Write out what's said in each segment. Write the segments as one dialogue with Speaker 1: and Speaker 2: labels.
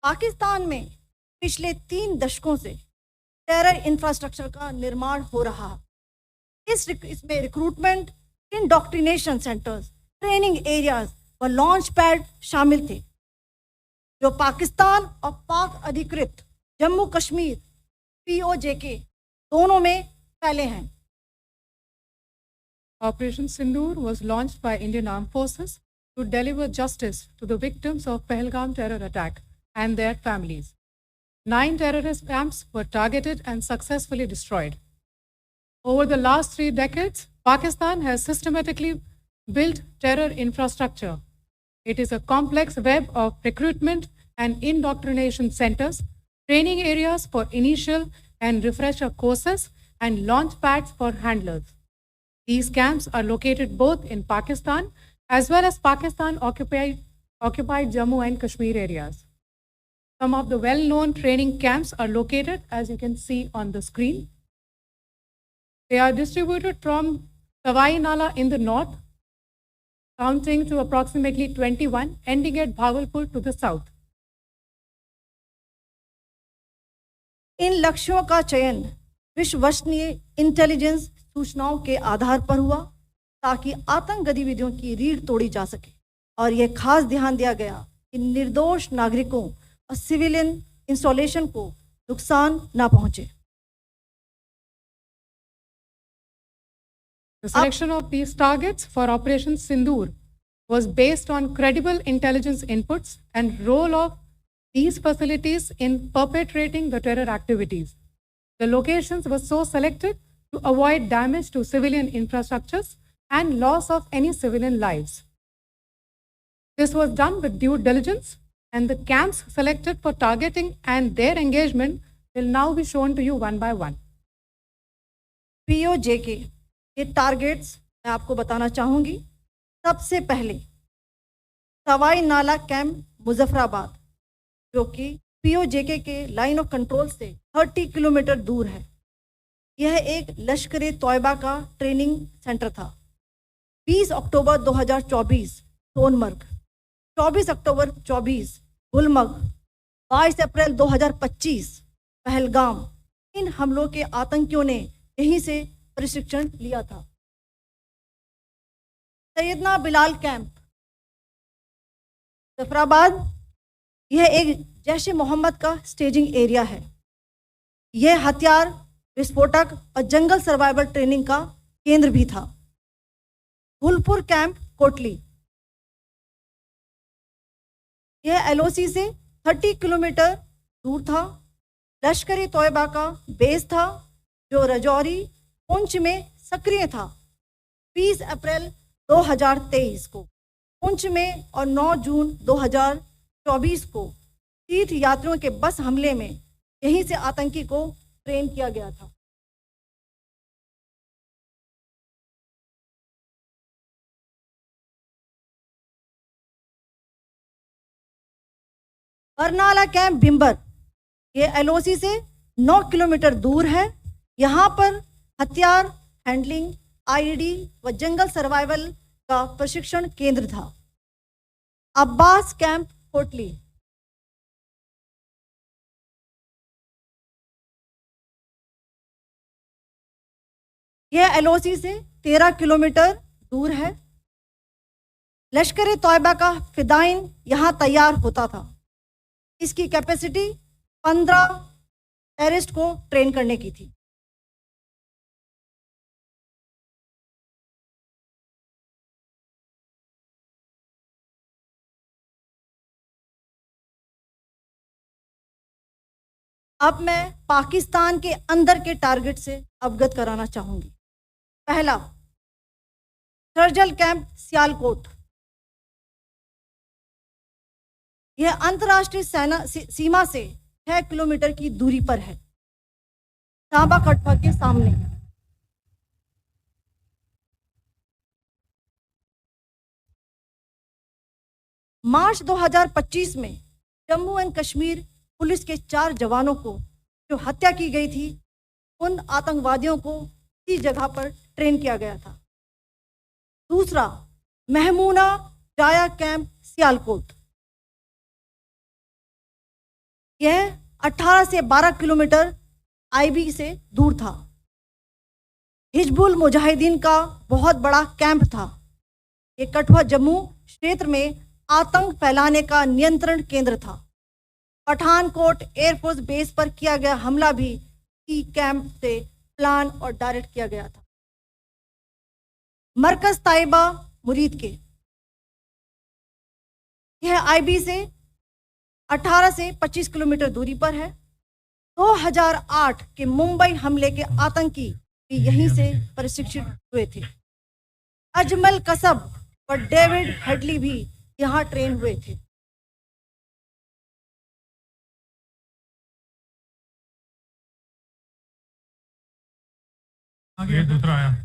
Speaker 1: पाकिस्तान में पिछले 3 दशकों से टेरर इंफ्रास्ट्रक्चर का निर्माण हो रहा है। इसमें recruitment, indoctrination centres, training areas व लॉन्च पैड शामिल थे, जो पाकिस्तान और पाक अधिकृत जम्मू कश्मीर POJK दोनों में फैले हैं।
Speaker 2: Operation Sindoor was launched by Indian Armed Forces to deliver justice to the victims of Pahalgam terror attack and their families. 9 terrorist camps were targeted and successfully destroyed. Over the last 3 decades, Pakistan has systematically built terror infrastructure. It is a complex web of recruitment and indoctrination centers, training areas for initial and refresher courses, and launch pads for handlers. These camps are located both in Pakistan as well as Pakistan occupied Jammu and Kashmir areas. Some of the well-known training camps are located, as you can see on the screen. They are distributed from Sawai Nala in the north, counting to approximately 21, ending at Bhagalpur to the south.
Speaker 1: इन लक्ष्यों का चयन विश्वसनीय intelligence सूचनाओं के आधार पर हुआ ताकि आतंक गतिविधियों की रीढ़ तोड़ी जा सके, और यह खास ध्यान दिया गया कि निर्दोष नागरिकों और सिविलियन इंस्टॉलेशन को नुकसान न पहुंचे।
Speaker 2: The selection of these targets for Operation Sindoor was based on credible intelligence inputs and role of these facilities in perpetrating the terror activities. The locations were so selected to avoid damage to civilian infrastructures and loss of any civilian lives. This was done with due diligence, and the camps selected for targeting and their engagement will now be shown to you one by one.
Speaker 1: POJK के targets मैं आपको बताना चाहूँगी। सबसे पहले सवाई नाला camp Muzaffarabad, जो कि POJK के लाइन ऑफ कंट्रोल से 30 किलोमीटर दूर है। यह एक लश्कर तोयबा का ट्रेनिंग सेंटर था। 20 अक्टूबर 2024 सोनमर्ग, 24 अक्टूबर 24 गुलमर्ग, 22 अप्रैल 2025 पहलगाम, इन हमलों के आतंकियों ने यहीं से प्रशिक्षण लिया था। सैयदना बिलाल कैंप जफराबाद, यह एक जैश-ए मोहम्मद का स्टेजिंग एरिया है। यह हथियार, विस्फोटक और जंगल सर्वाइवल ट्रेनिंग का केंद्र भी था। गुलपुर कैंप कोटली, यह LOC से 30 किलोमीटर दूर था। लश्कर तोयबा का बेस था, जो रजौरी पुंछ में सक्रिय था। 20 अप्रैल 2023 को पुंछ में और 9 जून 2024 को तीर्थ यात्रियों के बस हमले में यहीं से आतंकी को ट्रेन किया गया था। बरनाला कैंप भिम्बर, ये LOC से 9 किलोमीटर दूर है। यहाँ पर हथियार, हैंडलिंग, IED व जंगल सर्वाइवल का प्रशिक्षण केंद्र था। अब्बास कैंप कोटली, यह LOC से 13 किलोमीटर दूर है। लश्कर तोयबा का फिदाइन यहाँ तैयार होता था। इसकी कैपेसिटी 15 टेररिस्ट को ट्रेन करने की थी। अब मैं पाकिस्तान के अंदर के टारगेट से अवगत कराना चाहूँगी। पहला, सर्जल कैंप सियालकोट, यह अंतर्राष्ट्रीय सीमा से 6 किलोमीटर की दूरी पर है, सांबा कटवा के सामने। मार्च 2025 में जम्मू एंड कश्मीर पुलिस के 4 जवानों को जो हत्या की गई थी, उन आतंकवादियों को इसी जगह पर ट्रेन किया गया था। दूसरा, महमूना जाया कैंप सियालकोट, यह 18 से 12 किलोमीटर आईबी से दूर था। हिजबुल मुजाहिदीन का बहुत बड़ा कैंप था। ये कठुआ जम्मू क्षेत्र में आतंक फैलाने का नियंत्रण केंद्र था। पठानकोट एयरफोर्स बेस पर किया गया हमला भी ई कैंप से प्लान और डायरेक्ट किया गया था। मरकज ताइबा मुरीद के, यह आईबी से 18 से 25 किलोमीटर दूरी पर है। 2008 के मुंबई हमले के आतंकी भी यहीं से प्रशिक्षित हुए थे। अजमल कसब और डेविड हेडली भी यहाँ ट्रेन हुए थे।
Speaker 3: आगे दूसरा आया।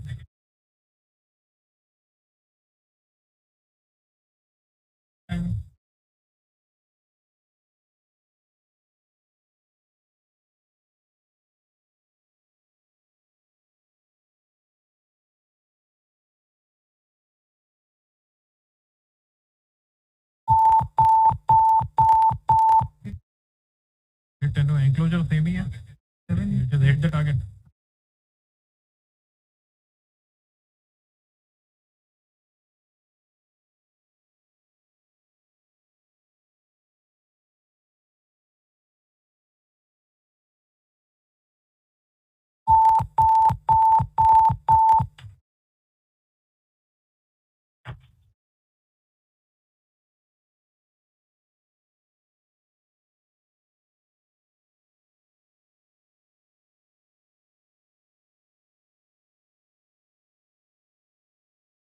Speaker 3: Enclosure same ही है। Just hit the target.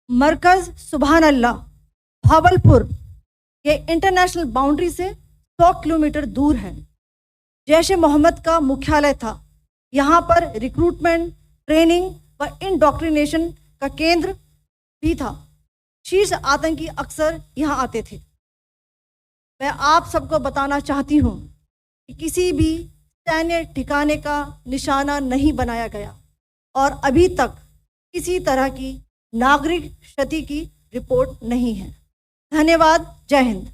Speaker 1: मरकज सुभान अल्लाह भावलपुर, ये इंटरनेशनल बाउंड्री से 100 किलोमीटर दूर है। जैश ए मोहम्मद का मुख्यालय था। यहाँ पर रिक्रूटमेंट, ट्रेनिंग व इंडोक्ट्रिनेशन का केंद्र भी था। शीर्ष आतंकी अक्सर यहाँ आते थे। मैं आप सबको बताना चाहती हूँ कि किसी भी सैन्य ठिकाने का निशाना नहीं बनाया गया और अभी तक किसी तरह की नागरिक क्षति की रिपोर्ट नहीं है। धन्यवाद। जय हिंद।